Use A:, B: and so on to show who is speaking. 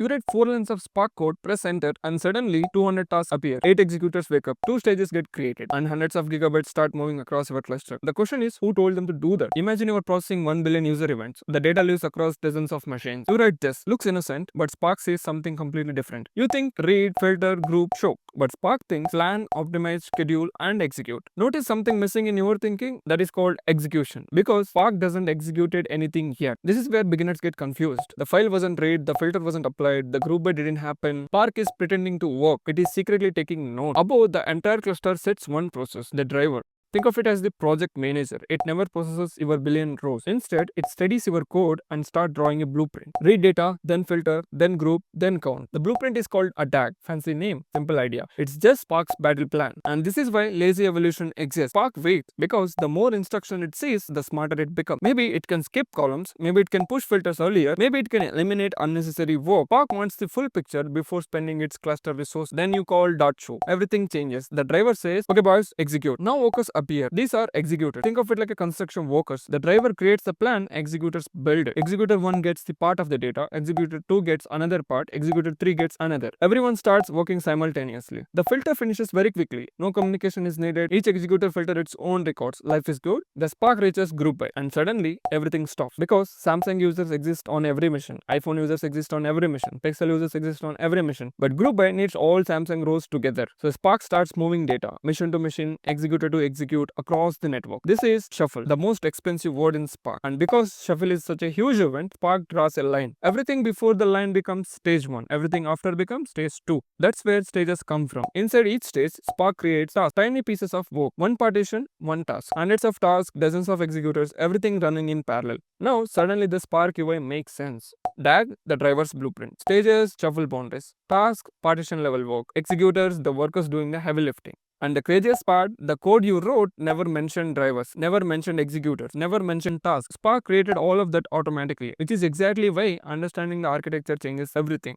A: You write 4 lines of Spark code, press enter, and suddenly 200 tasks appear. 8 executors wake up, 2 stages get created, and hundreds of gigabytes start moving across your cluster. The question is, who told them to do that? Imagine you are processing 1 billion user events. The data lives across dozens of machines. You write this, looks innocent, but Spark says something completely different. You think read, filter, group, show, but Spark thinks plan, optimize, schedule, and execute. Notice something missing in your thinking? That is called execution, because Spark doesn't executed anything yet. This is where beginners get confused. The file wasn't read, the filter wasn't applied, the group by didn't happen. Spark is pretending to work. It is secretly taking note. Above, the entire cluster sets one process, the driver. Think of it as the project manager. It never processes your billion rows. Instead, it studies your code and start drawing a blueprint. Read data, then filter, then group, then count. The blueprint is called a DAG. Fancy name, simple idea. It's just Spark's battle plan. And this is why lazy evolution exists. Spark waits because the more instruction it sees, the smarter it becomes. Maybe it can skip columns, maybe it can push filters earlier, maybe it can eliminate unnecessary work. Spark wants the full picture before spending its cluster resource. Then you call .show. Everything changes. The driver says, okay boys, execute. Now workers appear. These are executors. Think of it like a construction workers. The driver creates the plan, executors build it. Executor 1 gets the part of the data, executor 2 gets another part, executor 3 gets another. Everyone starts working simultaneously. The filter finishes very quickly. No communication is needed. Each executor filters its own records. Life is good. The Spark reaches group by, and suddenly everything stops because Samsung users exist on every machine, iPhone users exist on every machine, Pixel users exist on every machine. But group by needs all Samsung rows together. So Spark starts moving data, machine to machine, executor to execute across the network. This is shuffle, the most expensive word in Spark. And because shuffle is such a huge event, Spark draws a line. Everything before the line becomes stage 1. Everything after becomes stage 2. That's where stages come from. Inside each stage, Spark creates tasks, tiny pieces of work. One partition, one task. Hundreds of tasks, dozens of executors, everything running in parallel. Now, suddenly the Spark UI makes sense. DAG, the driver's blueprint. Stages, shuffle boundaries. Task, partition level work. Executors, the workers doing the heavy lifting. And the craziest part, the code you wrote never mentioned drivers, never mentioned executors, never mentioned tasks. Spark created all of that automatically, which is exactly why understanding the architecture changes everything.